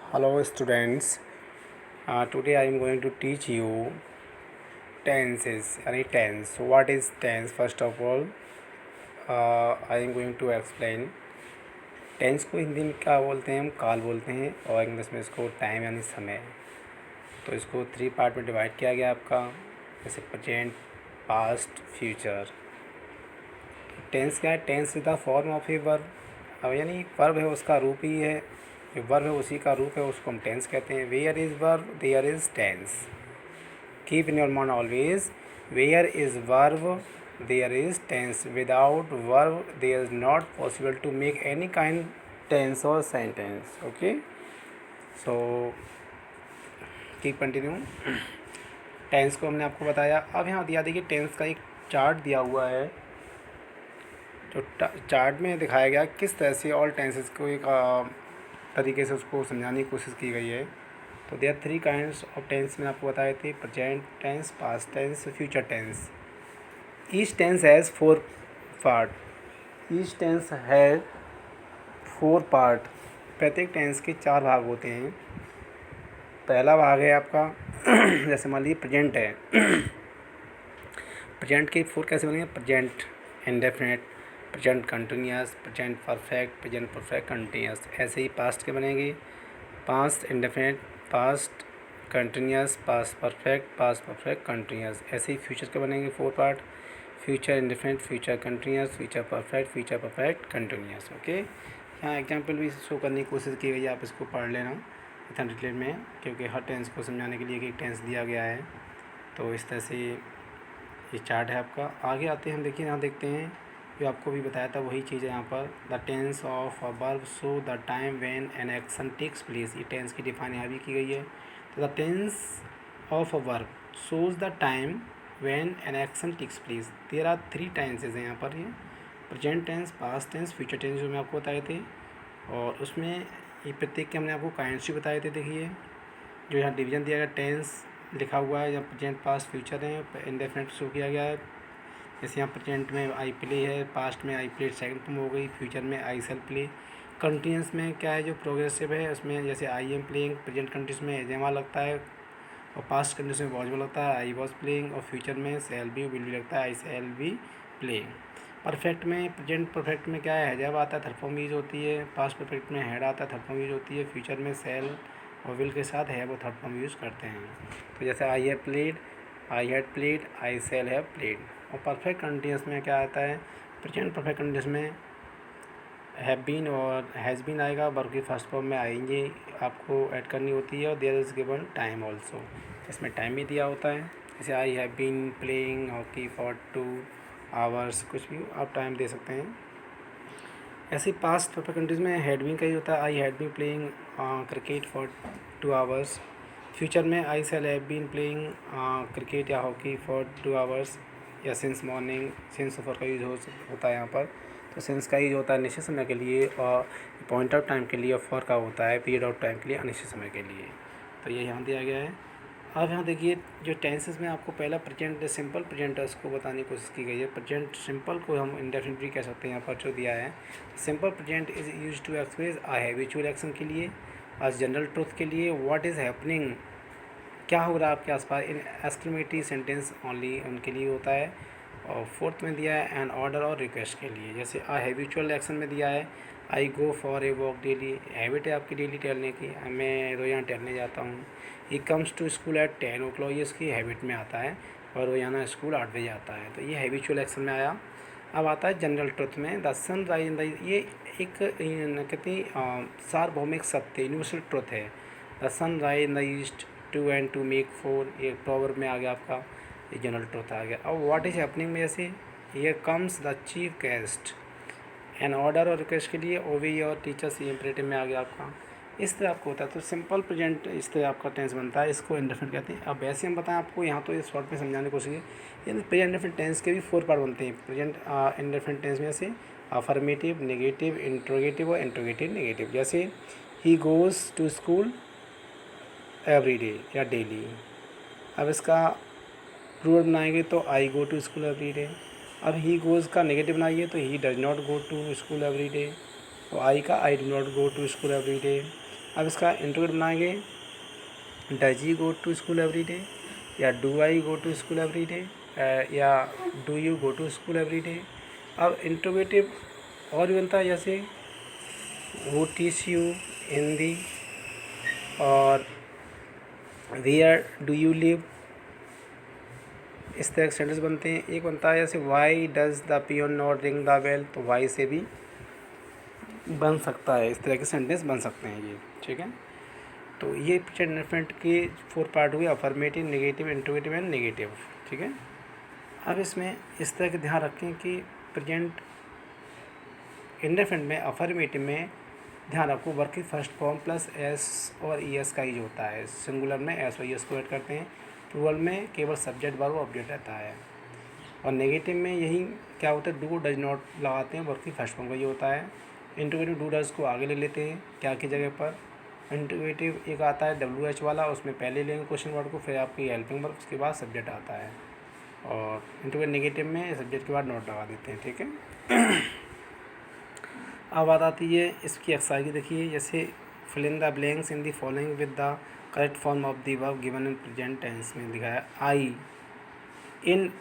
Hello students, today I am going to teach you tenses, any tense. So what is tense? First of all, I am going to explain. Tense को हिंदी में क्या बोलते हैं? हम काल बोलते हैं, और इंग्लिश में इसको टाइम यानी समय। तो इसको 3 पार्ट में डिवाइड किया गया आपका, जैसे प्रेजेंट, पास्ट, फ्यूचर। टेंस क्या है? Tense is the form of a verb. अब यानी वर्ब है, उसका रूप ही है, जो वर्ब है उसी का रूप है, उसको हम टेंस कहते हैं। Where is verb, there is tense. Keep in your mind always, where is verb, there is tense. Without verb there is not possible to make any kind tense और sentence. Okay, so keep continue. Tense को हमने आपको बताया। अब यहाँ दिया देखिए, tense का एक चार्ट दिया हुआ है, जो चार्ट में दिखाया गया किस तरह से ऑल टेंसेस को एक तरीके से उसको समझाने की कोशिश की गई है। तो देयर 3 काइंड्स ऑफ टेंस में आपको बताए थे, present tense, past tense, future tense. Each tense has 4 part. Each tense has 4 part. प्रत्येक टेंस के 4 भाग होते हैं। पहला भाग है आपका जैसे मान लीजिए प्रेजेंट है। प्रेजेंट के 4 कैसे बनेंगे? Present indefinite, present continuous, present perfect, present perfect continuous. ऐसे ही पास्ट के बनेंगे, past indefinite, past continuous, past perfect continuous. ऐसे ही फ्यूचर के बनेंगे 4 part, future indefinite, future continuous, future perfect continuous. Okay, यहाँ एग्जाम्पल भी शो करने की कोशिश की गई है, आप इसको पढ़ लेना इतना डिटेल में, क्योंकि हर टेंस को समझाने के लिए एक टेंस दिया गया है। तो इस तरह से ये चार्ट है आपका। आगे आते हैं हम, देखिए यहाँ देखते हैं, जो आपको भी बताया था वही चीज़ है यहाँ पर। The tense of a verb show the time when an action takes place. ये टेंस की डिफाइन यहाँ भी की गई है। तो the tense of a verb shows the time when an action takes place. There are 3 tenses हैं यहाँ पर, ये present tense, past tense, future tense, जो मैं आपको बताए थे। और उसमें ये प्रत्येक के हमने आपको काइंड्स भी बताए थे। देखिए जो यहाँ डिवीजन दिया गया, टेंस लिखा हुआ है, जहाँ प्रेजेंट, पास्ट, फ्यूचर है, इंडेफिनिट शो किया गया है। जैसे यहाँ प्रेजेंट में आई प्ले है, पास्ट में आई प्लेड सेकंड फॉर्म हो गई, फ्यूचर में आई सेल प्ले। कंटिन्यूस में क्या है, जो प्रोग्रेसिव है, उसमें जैसे आई एम प्लेइंग, प्रेजेंट कंटिन्यूस में एजेमा लगता है, और पास्ट कंटिन्यूस में वॉज में लगता है आई वॉज प्लेइंग, और फ्यूचर में सेल बी विल बी लगता है आई सेल बी प्लेइंग। परफेक्ट में, प्रेजेंट परफेक्ट में क्या है, हैजब आता है, थर्ड फॉर्म यूज होती है। पास्ट परफेक्ट में हैड आता है, थर्ड फॉर्म यूज होती है। फ्यूचर में सेल और विल के साथ है वो थर्ड फॉर्म यूज़ करते हैं। तो जैसे I have played, I had played, I shall have played. और परफेक्ट कंटिन्यूस में क्या आता है, प्रेजेंट परफेक्ट कंटिन्यूस में हैव बीन और हैज़ बीन आएगा, वर्ब की फर्स्ट फॉर्म में आएंगे आपको ऐड करनी होती है। और there is given time also, इसमें टाइम भी दिया होता है। जैसे I have been playing hockey for 2 hours, कुछ भी आप टाइम दे सकते हैं। ऐसे पास्ट परफेक्ट कंटिन्यूस में हैड बीन का ही होता है, I had been playing cricket for 2 hours. Future में I shall have been playing cricket या हॉकी फॉर 2 आवर्स, या सिंस मॉर्निंग, सिंस फॉर का यूज होता है यहाँ पर। तो सिंस का यूज होता है निश्चित समय के लिए, और पॉइंट ऑफ टाइम के लिए, और फॉर का होता है पीरियड ऑफ टाइम के लिए, अनिश्चित समय के लिए। तो ये यहाँ दिया गया है। अब यहाँ देखिए, जो टेंसेस में आपको पहला प्रेजेंट, सिंपल प्रेजेंट है, उसको बताने की कोशिश की गई है। प्रेजेंट सिंपल को हम इंडेफिनिट भी कह सकते हैं, यहाँ पर जो दिया है। Simple present is use to express a habitual action के लिए, आज जनरल ट्रुथ के लिए, व्हाट इज़ हैपनिंग, क्या हो रहा है आपके आसपास, इन एक्सक्लेमेटरी सेंटेंस ओनली उनके लिए होता है। और फोर्थ में दिया है एन ऑर्डर और रिक्वेस्ट के लिए। जैसे आ हैबिचुअल एक्शन में दिया है, I go for a walk daily, habit है आपकी डेली टहलने की, मैं रोज़ाना टहलने जाता हूँ। He comes to school at 10 o'clock, ये इसकी हैबिट में आता है, और रोज़ाना स्कूल 8 बजे आता है। तो ये हैबिचुअल एक्शन में आया। अब आता है जनरल ट्रुथ में, the sun rise in the, ये एक कहते सार्वभौमिक सत्य, यूनिवर्सल ट्रुथ है। The sun rise in the east, two and two make 4, ये प्रॉवर्ब में आ गया आपका, ये जनरल ट्रुथ आ गया। अब व्हाट इज़ हैपनिंग में जैसे, here comes the chief guest, an order और रिक्वेस्ट के लिए ओवे और टीचर्स, ये इंपरेटिव में आ गया आपका। इस तरह आपको होता है। तो सिंपल प्रेजेंट इस तरह आपका टेंस बनता है, इसको इंडेफिनिट कहते हैं। अब वैसे हम बताएं आपको, यहाँ तो इस शॉर्ट में समझाने की कोशिश की, यानी प्रेजेंट इंडेफिनिट टेंस के भी 4 पार्ट बनते हैं। प्रेजेंट इंडेफिनिट टेंस में से अफर्मेटिव, नेगेटिव, इंट्रोगेटिव और इंट्रोगेटिव नेगेटिव। जैसे he goes to school every day या डेली। अब इसका प्लूरल बनाएंगे तो I go to school every day. अब ही गोज़ का नेगेटिव बनाइए तो he does not go to school every day. तो आई का I do not go to school every day. अब इसका इंटरव्यू बनाएंगे, does he go to school every day, या do I go to school every day, या do you go to school every day. अब interrogative और भी बनता है, जैसे हु टीच यू हिंदी, और वेयर डू यू लिव, इस तरह के सेंटेंस बनते हैं। एक बनता है जैसे why does the peon not ring the bell, तो वाई से भी बन सकता है, इस तरह के सेंटेंस बन सकते हैं ये, ठीक है। तो ये प्रेजेंट इंडेफिनिट के 4 पार्ट हुए, affirmative, negative, interrogative and negative, ठीक है। अब इसमें इस तरह के ध्यान रखें कि प्रेजेंट इंडेफिनिट में, अफर्मेटिव में ध्यान रखो वर्ब की फर्स्ट फॉर्म प्लस एस और ई एस का यूज होता है। सिंगुलर में एस और ई एस को ऐड करते हैं, प्लूरल में केवल सब्जेक्ट वर्ब ऑब्जेक्ट रहता है। और नेगेटिव में यही क्या होता है, डू डज नॉट लगाते हैं, वर्ब की फर्स्ट फॉर्म का ये होता है। इंट्रोगेटिव डू डज को आगे ले लेते हैं क्या की जगह पर। इंट्रोगेटिव एक आता है डब्ल्यू एच वाला, उसमें पहले लेंगे क्वेश्चन वर्ड को, फिर आपकी हेल्पिंग वर्ब, उसके बाद सब्जेक्ट आता है। और इंट्रोगेटिव नेगेटिव में सब्जेक्ट के बाद नोट लगा देते हैं, ठीक है। अब बात आती है इसकी एक्सरसाइज की, देखिए जैसे fill in the blanks in the following with the correct form of the verb given in present tense में दिखाया। आई इन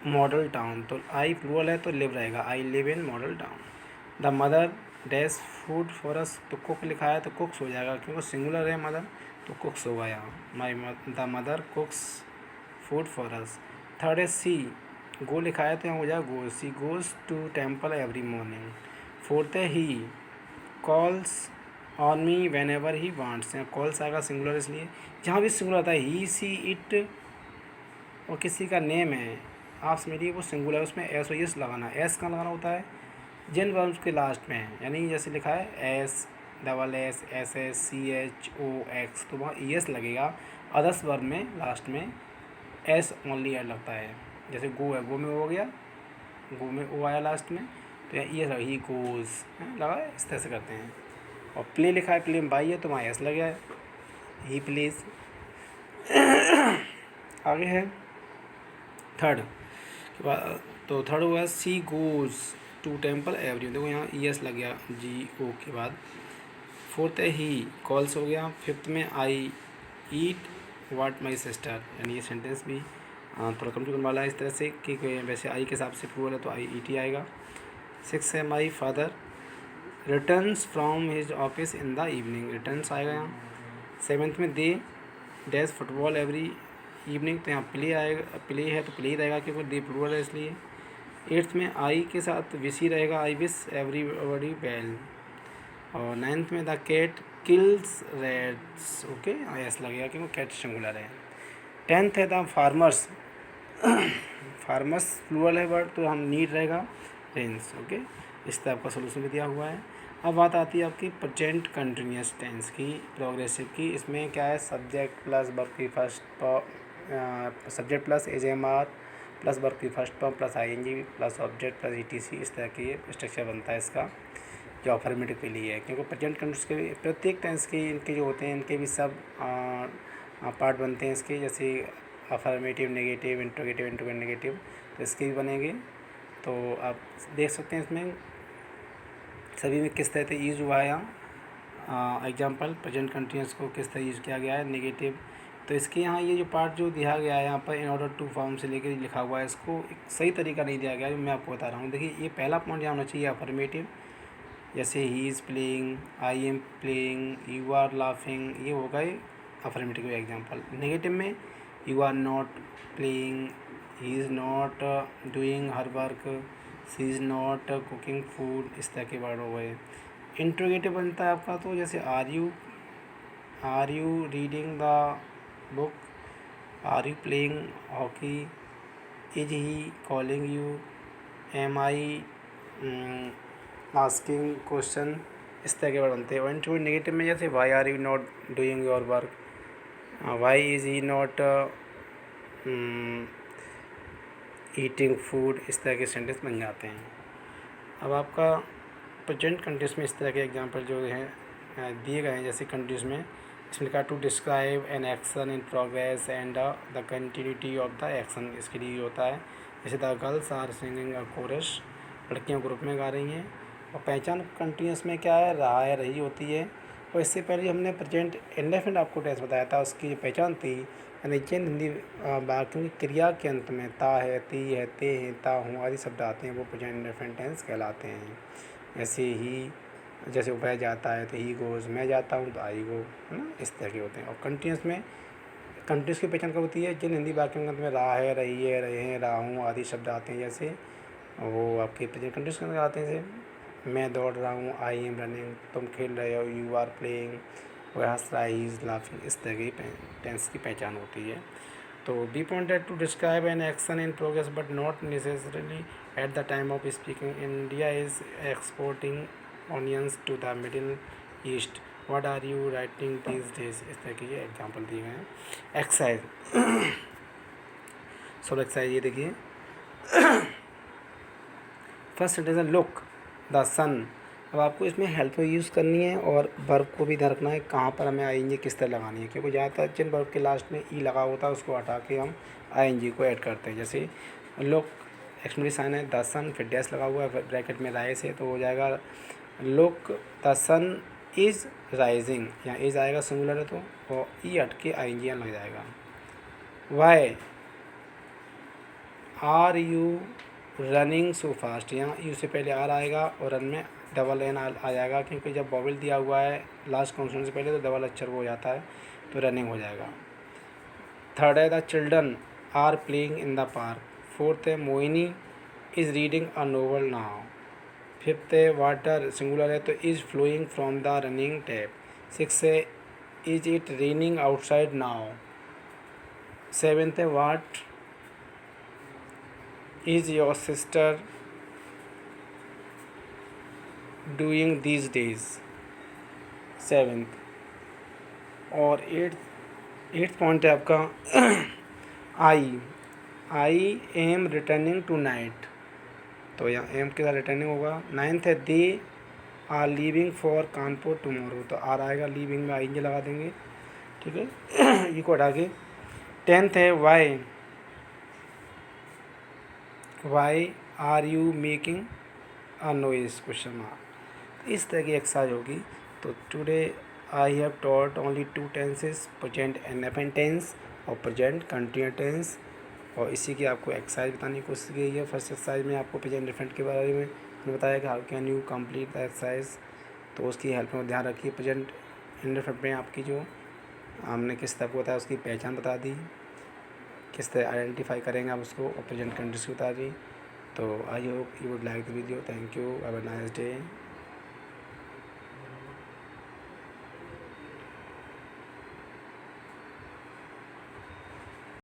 मॉडल टाउन, तो आई प्लूरल है तो लिव रहेगा, I live in model town. The mother dash food for अस, तो cook लिखा है तो कुक्स हो जाएगा, क्योंकि सिंगुलर है मदर, तो कुक्स होगा यहाँ। The mother cooks food for us. Third है सी, गो लिखा है तो यहाँ हो जाएगा go, she goes to temple every morning. Fourth है he, calls on me whenever he wants, यहाँ कॉल्स आएगा सिंगुलर, इसलिए जहाँ भी सिंगुलर आता है ही, सी, इट, और किसी का नेम है आप समझिए वो सिंगुलर, उसमें एस और एस लगाना है। एस कहाँ लगाना होता है, जिन वर्ब्स के लास्ट में है, यानी जैसे लिखा है S double S S S C H O X, तो वहाँ ई एस लगेगा। अदर्स वर्ब में लास्ट में एस ओनली एड लगता है, जैसे गो है, गो में हो गया, गो में ओ आया लास्ट में, तो यहाँ ई एस लगा, ही गोज़ लगा, इस तरह से करते हैं। और प्ले लिखा है, प्ले में बाई है तो वहाँ एस लग गया है, ही प्लीज़। आगे है थर्ड, तो थर्ड हुआ सी गोज़ टू टेम्पल एवरी, देखो यहाँ ई एस लग गया जी ओ के बाद। फोर्थ है ही, कॉल्स हो गया। फिफ्थ में आई ईट वाट माई सिस्टर, यानी ये सेंटेंस भी थोड़ा कम वाला है इस तरह से कि वैसे आई के हिसाब से प्रूवल है तो आई ई टी आएगा। सिक्स है my father returns from his office in the evening, returns आएगा यहाँ। सेवन्थ में they dash football every evening, तो यहाँ प्ले आएगा, प्ले है तो प्ले ही रहेगा क्योंकि दे प्लूरल है इसलिए। एट्थ में आई के साथ विश ही रहेगा, आई विश एवरीबॉडी वेल। और नाइन्थ में the cat kills rats, okay S लगेगा क्योंकि कैट सिंगुलर है। टेंथ है द फार्मर्स, फार्मर्स प्लूरल है वर्ड तो हम नीड रहेगा रेंस, ओके। इस तरह आपका सोल्यूशन भी दिया हुआ है। अब बात आती है आपकी प्रेजेंट कंटिन्यूअस टेंस की, प्रोग्रेसिव की। इसमें क्या है, सब्जेक्ट प्लस वर्ब की first subject plus is am are plus verb की first form plus ING plus object plus etc, इस तरह की स्ट्रक्चर बनता है इसका, जो अफर्मेटिव के लिए है। क्योंकि प्रेजेंट कंटिन्यूअस के प्रत्येक टेंस के इनके जो होते हैं इनके भी सब पार्ट बनते हैं इसके, जैसे affirmative, negative, interrogative, interrogative negative, तो इसके भी बनेंगे। तो आप देख सकते हैं इसमें सभी में किस तरह से यूज़ हुआ है। यहाँ एग्जाम्पल प्रेजेंट कंटिन्यूअस को किस तरह यूज़ किया गया है, नेगेटिव। तो इसके यहाँ ये जो पार्ट जो दिया गया है यहाँ पर इन ऑर्डर टू फॉर्म से लेकर लिखा हुआ है, इसको एक सही तरीका नहीं दिया गया है, जो मैं आपको बता रहा हूँ। देखिए ये पहला पॉइंट यहाँ होना चाहिए अफर्मेटिव, जैसे he is playing, I am playing, you are laughing, ये हो गए अफर्मेटिव के एग्जाम्पल। नेगेटिव में you are not playing, he is not doing her work, she is not cooking food, इस तरह के वर्ड हो गए। इंट्रोगेटिव बनता है आपका तो जैसे are you reading the book, are you playing hockey, is he calling you, am I asking question, इस तरह के वर्ड बनते हैं। वन टू नेगेटिव में जैसे why are you not doing your work, why is he not eating food, इस तरह के सेंटेंस बन जाते हैं। अब आपका प्रेजेंट कंटिन्यूअस में इस तरह के एग्जांपल जो हैं दिए गए हैं, जैसे कंटिन्यूअस में इसमें लिखा to describe an action in progress and the continuity of the action, इसके लिए होता है। जैसे the girls are singing a chorus, लड़कियाँ ग्रुप में गा रही हैं। और पहचान कंटिन्यूअस में क्या है, रहा है, रही होती है। और इससे पहले हमने प्रेजेंट इंडेफिनिट आपको टेंस बताया था, उसकी जो पहचान थी यानी जिन हिंदी वाक्यों की क्रिया के अंत में ता है, ती है, ते हैं, ता हूँ आदि शब्द आते हैं वो प्रेजेंट इंडेफिनिट टेंस कहलाते हैं। जैसे वह जाता है तो ही गोज़, मैं जाता हूँ तो आई गो, है ना, इस तरह के होते हैं। और कंटिन्यूस की पहचान कब होती है, जिन हिंदी वाक्यों के अंत में रहा है, रही है, रहे हैं, रहा हूँ आदि शब्द आते हैं, जैसे वो आपके प्रेजेंट कंटिन्यूस के अंदर आते हैं। जैसे मैं दौड़ रहा हूँ, आई एम रनिंग, तुम खेल रहे हो, यू आर प्लेइंग, वह हंस रहा है, ही इज़ लाफिंग, इस तरह की टेंस की पहचान होती है। तो be pointed to describe an action in progress but not necessarily at the time of speaking. India is exporting onions to the Middle East, what are you writing these days, इस तरह के example दिए गए हैं। Exercise, सब exercise ये देखिए। First sentence है लुक द सन। अब आपको इसमें हेल्प यूज़ करनी है और वर्ब को भी ध्यान रखना है कहाँ पर हमें आएंगे किस तरह लगानी है, क्योंकि ज़्यादातर जिन वर्ब के लास्ट में ई लगा होता है उसको हटा के हम आईएनजी को ऐड करते हैं। जैसे लुक एक्सक्लेमेशन साइन है, द सन, फिर डैश लगा हुआ है ब्रैकेट में राइज है, तो हो जाएगा look the sun is rising, यहाँ इज़ आएगा सिंगुलर है तो, और ई हट के आईएनजी यहाँ लग जाएगा। Why are you running so fast, यहाँ यू से पहले आर आएगा और रन में डबल एन आ जाएगा, क्योंकि जब वॉवेल दिया हुआ है लास्ट कॉन्सोनेंट से पहले तो डबल अक्षर वो हो जाता है, तो रनिंग हो जाएगा। थर्ड है the children are playing in the park. Fourth है Mohini is reading a novel now. Fifth है वाटर सिंगुलर है तो is flowing from the running tap. Six है is it raining outside now. Seventh है what is your sister doing these days, seventh. और eighth point है आपका I am returning tonight, तो यहाँ एम के साथ रिटर्निंग होगा। नाइन्थ है they are leaving for Kanpur tomorrow, तो आर आएगा, लीविंग में आई लगा देंगे, ठीक है, ये को हटा के। टेंथ है why are you making a noise question mark, इस तरह की एक्सरसाइज होगी। तो today I have taught only 2 tenses, present indefinite tense और प्रेजेंट कंटिन्यूअस टेंस, और इसी की आपको एक्सरसाइज बताने की कोशिश की है। फर्स्ट एक्सरसाइज में आपको प्रेजेंट इंडेफिनिट के बारे में बताया कि how can you complete the exercise, तो उसकी हेल्प में ध्यान रखिए। प्रेजेंट इंडेफिनिट में आपकी जो हमने किस तरह को बताया उसकी पहचान बता दी, किस तरह आइडेंटिफाई करेंगे आप उसको, और प्रेजेंट कंडीशन बता दी। तो I hope you would like the video. Thank you, have a nice day.